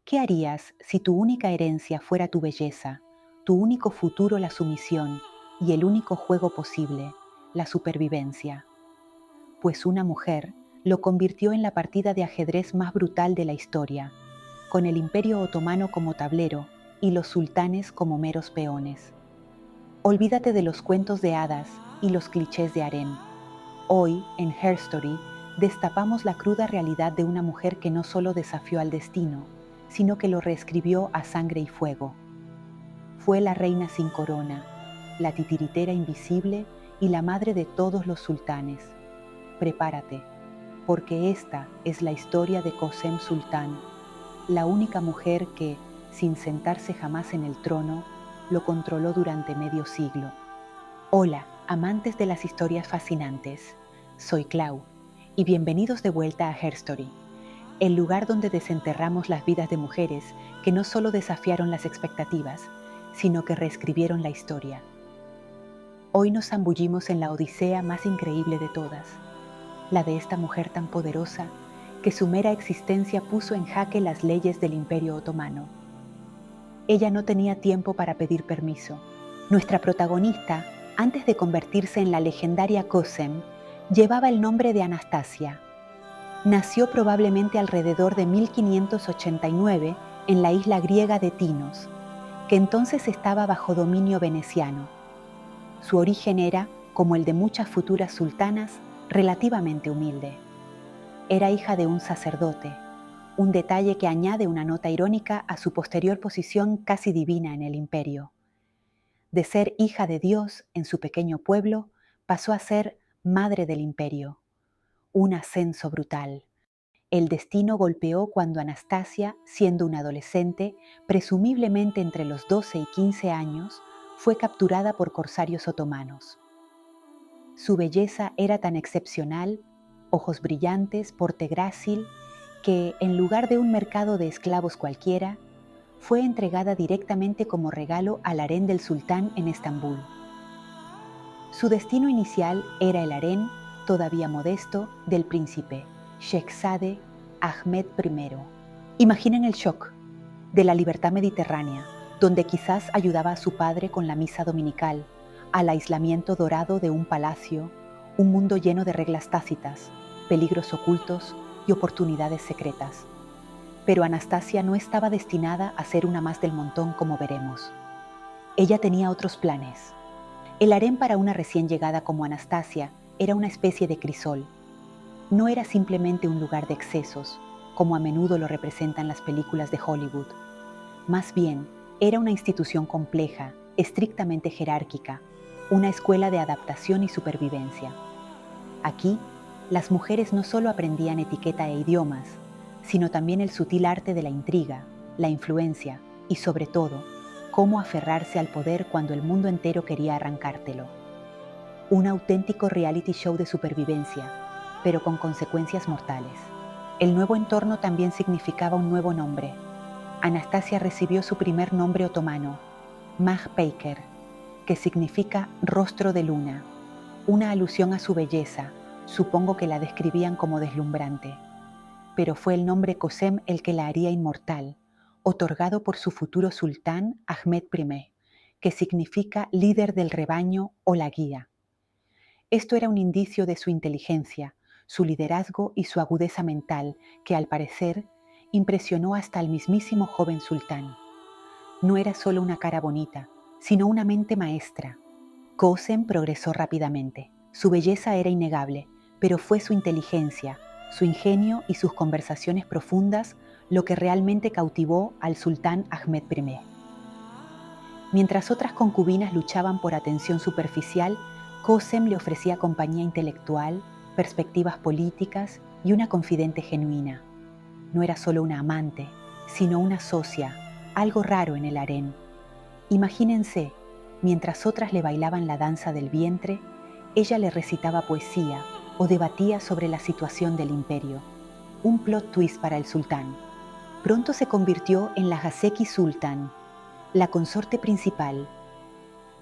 ¿Qué harías si tu única herencia fuera tu belleza, tu único futuro la sumisión y el único juego posible, la supervivencia? Pues una mujer lo convirtió en la partida de ajedrez más brutal de la historia, con el Imperio Otomano como tablero y los sultanes como meros peones. Olvídate de los cuentos de hadas y los clichés de harén. Hoy, en Herstory, destapamos la cruda realidad de una mujer que no solo desafió al destino, sino que lo reescribió a sangre y fuego. Fue la reina sin corona, la titiritera invisible y la madre de todos los sultanes. Prepárate, porque esta es la historia de Kösem Sultán, la única mujer que, sin sentarse jamás en el trono, lo controló durante medio siglo. Hola, amantes de las historias fascinantes. Soy Clau, y bienvenidos de vuelta a Herstory, el lugar donde desenterramos las vidas de mujeres que no solo desafiaron las expectativas, sino que reescribieron la historia. Hoy nos zambullimos en la odisea más increíble de todas, la de esta mujer tan poderosa que su mera existencia puso en jaque las leyes del Imperio Otomano. Ella no tenía tiempo para pedir permiso. Nuestra protagonista, antes de convertirse en la legendaria Kösem, llevaba el nombre de Anastasia. Nació probablemente alrededor de 1589 en la isla griega de Tinos, que entonces estaba bajo dominio veneciano. Su origen era, como el de muchas futuras sultanas, relativamente humilde. Era hija de un sacerdote, un detalle que añade una nota irónica a su posterior posición casi divina en el imperio. De ser hija de Dios en su pequeño pueblo, pasó a ser madre del imperio. Un ascenso brutal. El destino golpeó cuando Anastasia, siendo una adolescente, presumiblemente entre los 12 y 15 años, fue capturada por corsarios otomanos. Su belleza era tan excepcional, ojos brillantes, porte grácil, que, en lugar de un mercado de esclavos cualquiera, fue entregada directamente como regalo al harén del sultán en Estambul. Su destino inicial era el harén, todavía modesto, del príncipe Shehzade Ahmed I. Imaginen el shock de la libertad mediterránea, donde quizás ayudaba a su padre con la misa dominical, al aislamiento dorado de un palacio, un mundo lleno de reglas tácitas, peligros ocultos y oportunidades secretas. Pero Anastasia no estaba destinada a ser una más del montón, como veremos. Ella tenía otros planes. El harén para una recién llegada como Anastasia era una especie de crisol. No era simplemente un lugar de excesos, como a menudo lo representan las películas de Hollywood. Más bien, era una institución compleja, estrictamente jerárquica, una escuela de adaptación y supervivencia. Aquí, las mujeres no solo aprendían etiqueta e idiomas, sino también el sutil arte de la intriga, la influencia y, sobre todo, cómo aferrarse al poder cuando el mundo entero quería arrancártelo. Un auténtico reality show de supervivencia, pero con consecuencias mortales. El nuevo entorno también significaba un nuevo nombre. Anastasia recibió su primer nombre otomano, Mah Peiker, que significa rostro de luna, una alusión a su belleza. Supongo que la describían como deslumbrante. Pero fue el nombre Kösem el que la haría inmortal, otorgado por su futuro sultán Ahmed I, que significa líder del rebaño o la guía. Esto era un indicio de su inteligencia, su liderazgo y su agudeza mental, que al parecer impresionó hasta al mismísimo joven sultán. No era solo una cara bonita, sino una mente maestra. Kösem progresó rápidamente. Su belleza era innegable, pero fue su inteligencia, su ingenio y sus conversaciones profundas lo que realmente cautivó al sultán Ahmed I. Mientras otras concubinas luchaban por atención superficial, Kösem le ofrecía compañía intelectual, perspectivas políticas y una confidente genuina. No era solo una amante, sino una socia, algo raro en el harén. Imagínense, mientras otras le bailaban la danza del vientre, ella le recitaba poesía o debatía sobre la situación del imperio. Un plot twist para el sultán. Pronto se convirtió en la Haseki Sultan, la consorte principal.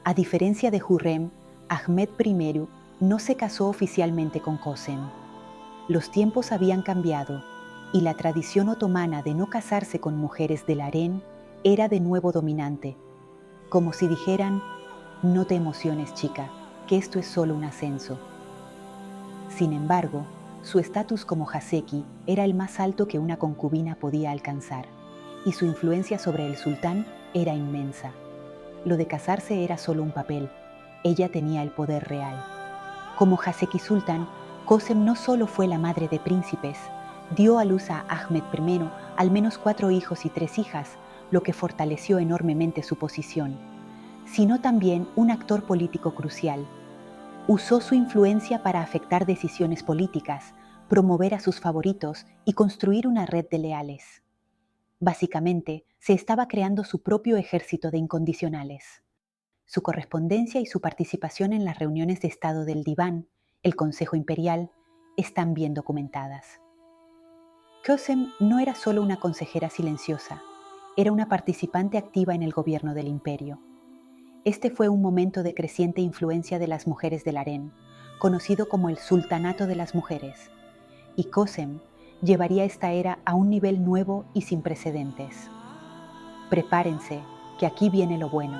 A diferencia de Hürrem, Ahmed I no se casó oficialmente con Kösem. Los tiempos habían cambiado y la tradición otomana de no casarse con mujeres del harén era de nuevo dominante, como si dijeran: no te emociones, chica, que esto es solo un ascenso. Sin embargo, su estatus como Haseki era el más alto que una concubina podía alcanzar, y su influencia sobre el sultán era inmensa. Lo de casarse era solo un papel, ella tenía el poder real. Como Haseki Sultán, Kösem no solo fue la madre de príncipes, dio a luz a Ahmed I al menos 4 hijos y 3 hijas, lo que fortaleció enormemente su posición, sino también un actor político crucial. Usó su influencia para afectar decisiones políticas, promover a sus favoritos y construir una red de leales. Básicamente, se estaba creando su propio ejército de incondicionales. Su correspondencia y su participación en las reuniones de Estado del Diván, el Consejo Imperial, están bien documentadas. Kösem no era solo una consejera silenciosa, era una participante activa en el gobierno del imperio. Este fue un momento de creciente influencia de las mujeres del harén, conocido como el Sultanato de las Mujeres, y Kösem llevaría esta era a un nivel nuevo y sin precedentes. Prepárense, que aquí viene lo bueno.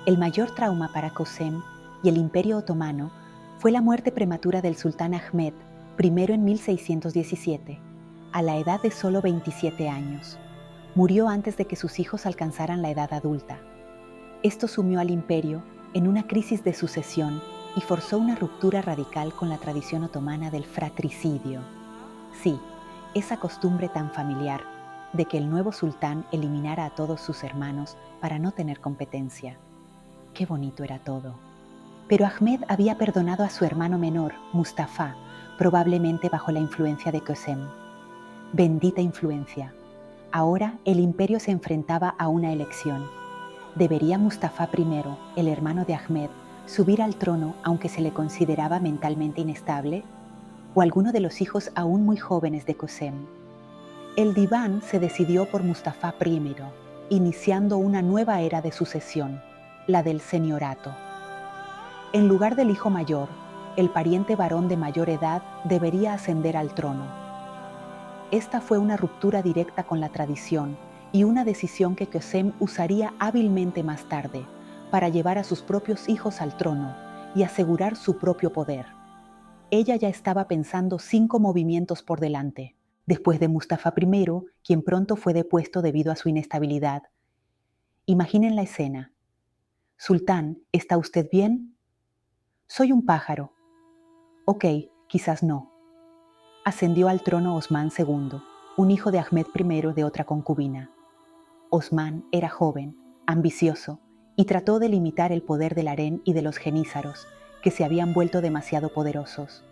El mayor trauma para Kösem y el Imperio Otomano fue la muerte prematura del sultán Ahmed I en 1617, a la edad de solo 27 años. Murió antes de que sus hijos alcanzaran la edad adulta. Esto sumió al imperio en una crisis de sucesión y forzó una ruptura radical con la tradición otomana del fratricidio. Sí, esa costumbre tan familiar de que el nuevo sultán eliminara a todos sus hermanos para no tener competencia. Qué bonito era todo. Pero Ahmed había perdonado a su hermano menor, Mustafa, probablemente bajo la influencia de Kösem. Bendita influencia. Ahora el imperio se enfrentaba a una elección. ¿Debería Mustafa I, el hermano de Ahmed, subir al trono aunque se le consideraba mentalmente inestable? ¿O alguno de los hijos aún muy jóvenes de Kösem? El diván se decidió por Mustafa I, iniciando una nueva era de sucesión, la del señorato. En lugar del hijo mayor, el pariente varón de mayor edad debería ascender al trono. Esta fue una ruptura directa con la tradición y una decisión que Kösem usaría hábilmente más tarde para llevar a sus propios hijos al trono y asegurar su propio poder. Ella ya estaba pensando 5 movimientos por delante, después de Mustafa I, quien pronto fue depuesto debido a su inestabilidad. Imaginen la escena. Sultán, ¿está usted bien? Soy un pájaro. Ok, quizás no. Ascendió al trono Osmán II, un hijo de Ahmed I de otra concubina. Osmán era joven, ambicioso, y trató de limitar el poder del harén y de los genízaros, que se habían vuelto demasiado poderosos.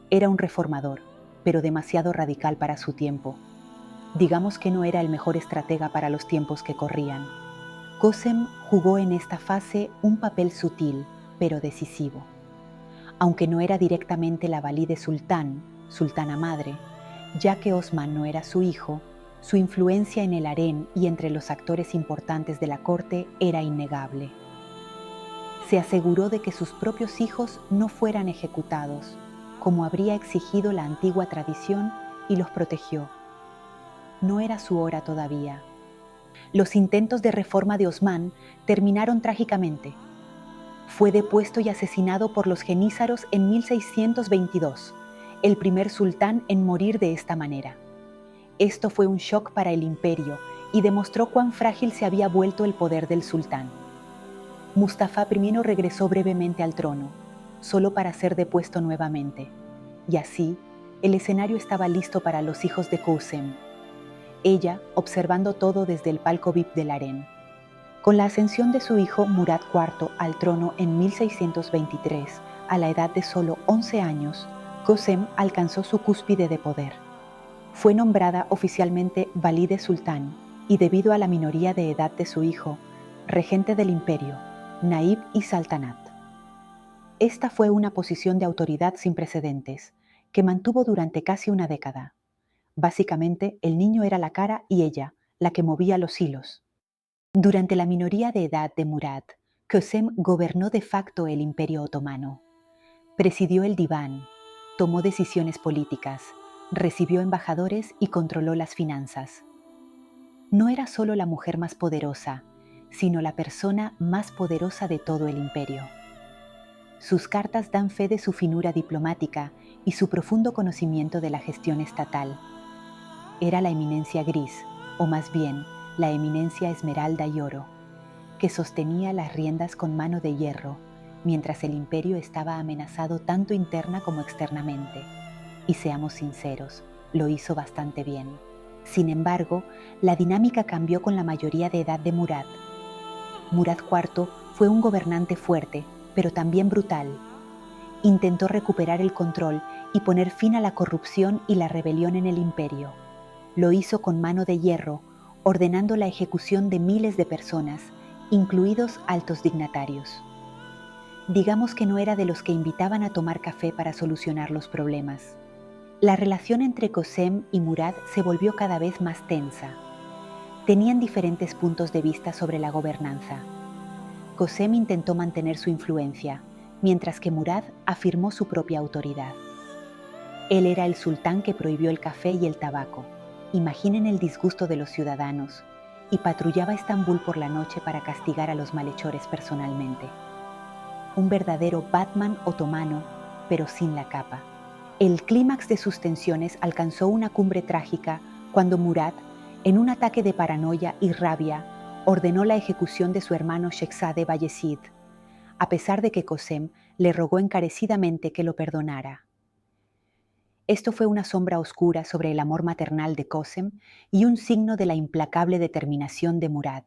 Era un reformador, pero demasiado radical para su tiempo. Digamos que no era el mejor estratega para los tiempos que corrían. Kösem jugó en esta fase un papel sutil, pero decisivo. Aunque no era directamente la valide sultán, sultana madre, ya que Osmán no era su hijo, su influencia en el harén y entre los actores importantes de la corte era innegable. Se aseguró de que sus propios hijos no fueran ejecutados, como habría exigido la antigua tradición, y los protegió. No era su hora todavía. Los intentos de reforma de Osmán terminaron trágicamente. Fue depuesto y asesinado por los genízaros en 1622, el primer sultán en morir de esta manera. Esto fue un shock para el imperio y demostró cuán frágil se había vuelto el poder del sultán. Mustafa I regresó brevemente al trono, solo para ser depuesto nuevamente, y así el escenario estaba listo para los hijos de Kösem. Ella observando todo desde el palco VIP del harén. Con la ascensión de su hijo Murad IV al trono en 1623, a la edad de solo 11 años, Kösem alcanzó su cúspide de poder. Fue nombrada oficialmente Valide Sultán y, debido a la minoría de edad de su hijo, regente del imperio, Naib y Saltanat. Esta fue una posición de autoridad sin precedentes, que mantuvo durante casi una década. Básicamente, el niño era la cara y ella, la que movía los hilos. Durante la minoría de edad de Murad, Kösem gobernó de facto el Imperio Otomano. Presidió el diván, tomó decisiones políticas, Recibió embajadores y controló las finanzas. No era solo la mujer más poderosa, sino la persona más poderosa de todo el imperio. Sus cartas dan fe de su finura diplomática y su profundo conocimiento de la gestión estatal. Era la eminencia gris, o más bien, la eminencia esmeralda y oro, que sostenía las riendas con mano de hierro, mientras el imperio estaba amenazado tanto interna como externamente. Y seamos sinceros, lo hizo bastante bien. Sin embargo, la dinámica cambió con la mayoría de edad de Murad. Murad IV fue un gobernante fuerte, pero también brutal. Intentó recuperar el control y poner fin a la corrupción y la rebelión en el imperio. Lo hizo con mano de hierro, ordenando la ejecución de miles de personas, incluidos altos dignatarios. Digamos que no era de los que invitaban a tomar café para solucionar los problemas. La relación entre Qasem y Murad se volvió cada vez más tensa. Tenían diferentes puntos de vista sobre la gobernanza. Qasem intentó mantener su influencia, mientras que Murad afirmó su propia autoridad. Él era el sultán que prohibió el café y el tabaco. Imaginen el disgusto de los ciudadanos, y patrullaba Estambul por la noche para castigar a los malhechores personalmente. Un verdadero Batman otomano, pero sin la capa. El clímax de sus tensiones alcanzó una cumbre trágica cuando Murad, en un ataque de paranoia y rabia, ordenó la ejecución de su hermano Shehzade Bayezid, a pesar de que Qasem le rogó encarecidamente que lo perdonara. Esto fue una sombra oscura sobre el amor maternal de Qasem y un signo de la implacable determinación de Murad.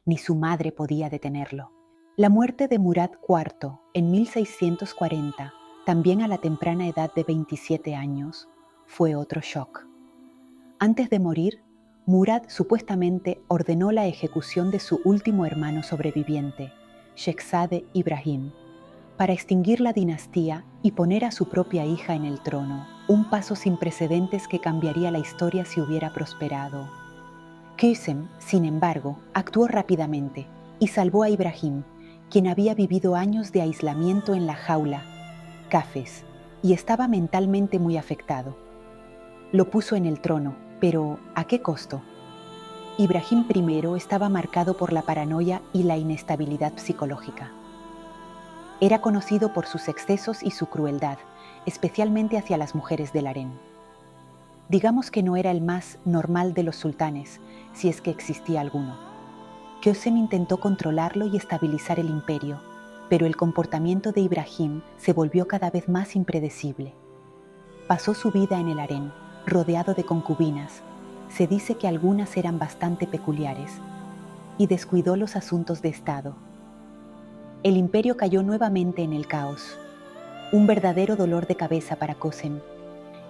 Ni su madre podía detenerlo. La muerte de Murad IV en 1640, también a la temprana edad de 27 años, fue otro shock. Antes de morir, Murad supuestamente ordenó la ejecución de su último hermano sobreviviente, Shehzade Ibrahim, para extinguir la dinastía y poner a su propia hija en el trono, un paso sin precedentes que cambiaría la historia si hubiera prosperado. Qasem, sin embargo, actuó rápidamente y salvó a Ibrahim, quien había vivido años de aislamiento en la jaula, Cafes, y estaba mentalmente muy afectado. Lo puso en el trono, pero ¿a qué costo? Ibrahim I estaba marcado por la paranoia y la inestabilidad psicológica. Era conocido por sus excesos y su crueldad, especialmente hacia las mujeres del harén. Digamos que no era el más normal de los sultanes, si es que existía alguno. Qasem intentó controlarlo y estabilizar el imperio, pero el comportamiento de Ibrahim se volvió cada vez más impredecible. Pasó su vida en el harén, rodeado de concubinas. Se dice que algunas eran bastante peculiares, y descuidó los asuntos de Estado. El imperio cayó nuevamente en el caos, un verdadero dolor de cabeza para Qasem.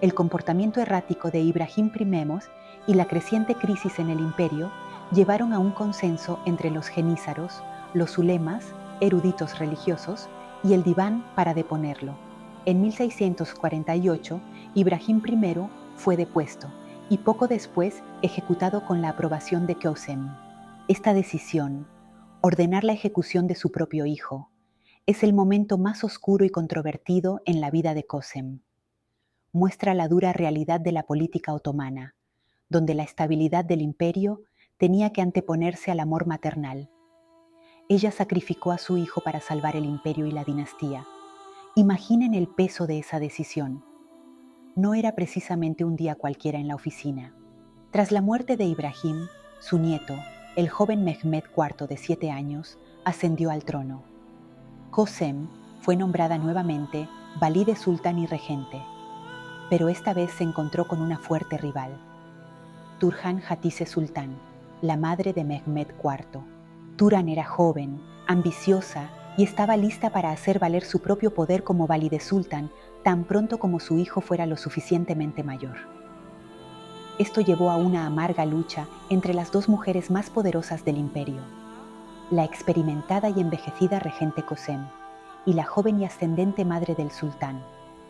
El comportamiento errático de Ibrahim I y la creciente crisis en el imperio llevaron a un consenso entre los genízaros, los ulemas, eruditos religiosos, y el diván para deponerlo. En 1648, Ibrahim I fue depuesto y poco después ejecutado con la aprobación de Qasem. Esta decisión, ordenar la ejecución de su propio hijo, es el momento más oscuro y controvertido en la vida de Qasem. Muestra la dura realidad de la política otomana, donde la estabilidad del imperio tenía que anteponerse al amor maternal. Ella sacrificó a su hijo para salvar el imperio y la dinastía. Imaginen el peso de esa decisión. No era precisamente un día cualquiera en la oficina. Tras la muerte de Ibrahim, su nieto, el joven Mehmed IV de 7 años, ascendió al trono. Qasem fue nombrada nuevamente valide sultán y regente, pero esta vez se encontró con una fuerte rival, Turhan Hatise Sultán, la madre de Mehmed IV. Turhan era joven, ambiciosa y estaba lista para hacer valer su propio poder como valide sultán tan pronto como su hijo fuera lo suficientemente mayor. Esto llevó a una amarga lucha entre las dos mujeres más poderosas del imperio, la experimentada y envejecida regente Qasem y la joven y ascendente madre del sultán,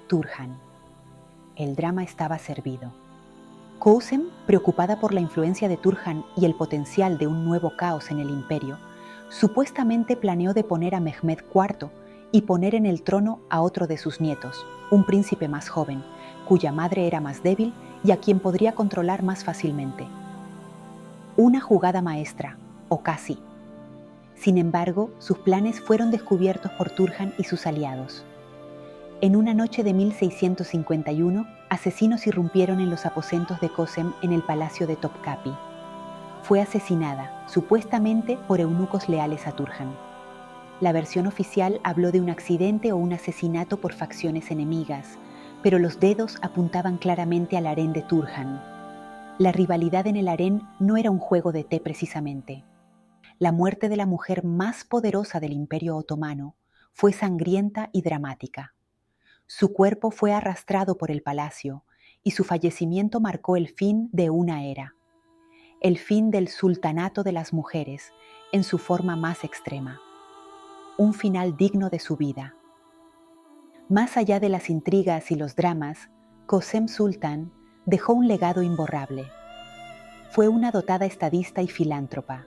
Turhan. El drama estaba servido. Qasem, preocupada por la influencia de Turhan y el potencial de un nuevo caos en el imperio, supuestamente planeó deponer a Mehmed IV y poner en el trono a otro de sus nietos, un príncipe más joven, cuya madre era más débil y a quien podría controlar más fácilmente. Una jugada maestra, o casi. Sin embargo, sus planes fueron descubiertos por Turhan y sus aliados. En una noche de 1651, asesinos irrumpieron en los aposentos de Kösem en el palacio de Topkapi. Fue asesinada, supuestamente por eunucos leales a Turhan. La versión oficial habló de un accidente o un asesinato por facciones enemigas, pero los dedos apuntaban claramente al harén de Turhan. La rivalidad en el harén no era un juego de té precisamente. La muerte de la mujer más poderosa del Imperio Otomano fue sangrienta y dramática. Su cuerpo fue arrastrado por el palacio y su fallecimiento marcó el fin de una era. El fin del sultanato de las mujeres en su forma más extrema. Un final digno de su vida. Más allá de las intrigas y los dramas, Kösem Sultan dejó un legado imborrable. Fue una dotada estadista y filántropa.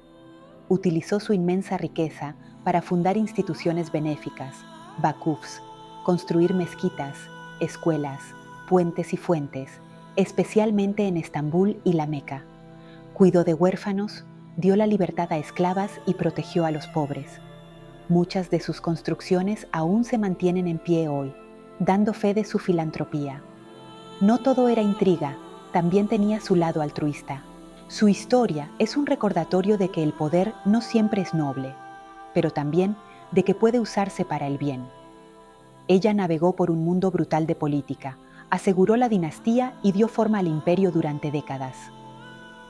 Utilizó su inmensa riqueza para fundar instituciones benéficas, vakufs, construir mezquitas, escuelas, puentes y fuentes, especialmente en Estambul y la Meca. Cuidó de huérfanos, dio la libertad a esclavas y protegió a los pobres. Muchas de sus construcciones aún se mantienen en pie hoy, dando fe de su filantropía. No todo era intriga, también tenía su lado altruista. Su historia es un recordatorio de que el poder no siempre es noble, pero también de que puede usarse para el bien. Ella navegó por un mundo brutal de política, aseguró la dinastía y dio forma al imperio durante décadas.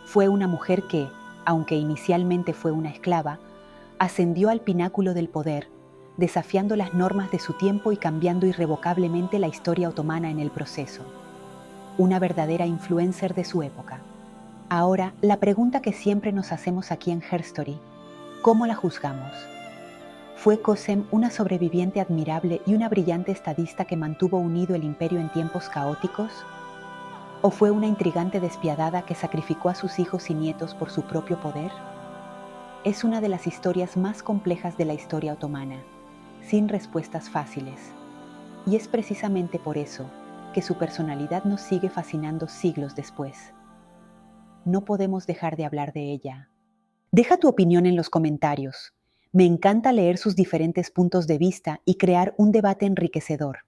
Fue una mujer que, aunque inicialmente fue una esclava, ascendió al pináculo del poder, desafiando las normas de su tiempo y cambiando irrevocablemente la historia otomana en el proceso. Una verdadera influencer de su época. Ahora, la pregunta que siempre nos hacemos aquí en Herstory, ¿cómo la juzgamos? ¿Fue Kösem una sobreviviente admirable y una brillante estadista que mantuvo unido el imperio en tiempos caóticos? ¿O fue una intrigante despiadada que sacrificó a sus hijos y nietos por su propio poder? Es una de las historias más complejas de la historia otomana, sin respuestas fáciles. Y es precisamente por eso que su personalidad nos sigue fascinando siglos después. No podemos dejar de hablar de ella. Deja tu opinión en los comentarios. Me encanta leer sus diferentes puntos de vista y crear un debate enriquecedor.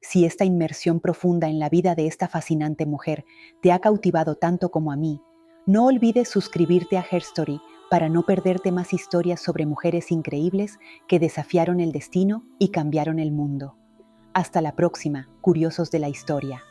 Si esta inmersión profunda en la vida de esta fascinante mujer te ha cautivado tanto como a mí, no olvides suscribirte a Herstory para no perderte más historias sobre mujeres increíbles que desafiaron el destino y cambiaron el mundo. Hasta la próxima, curiosos de la historia.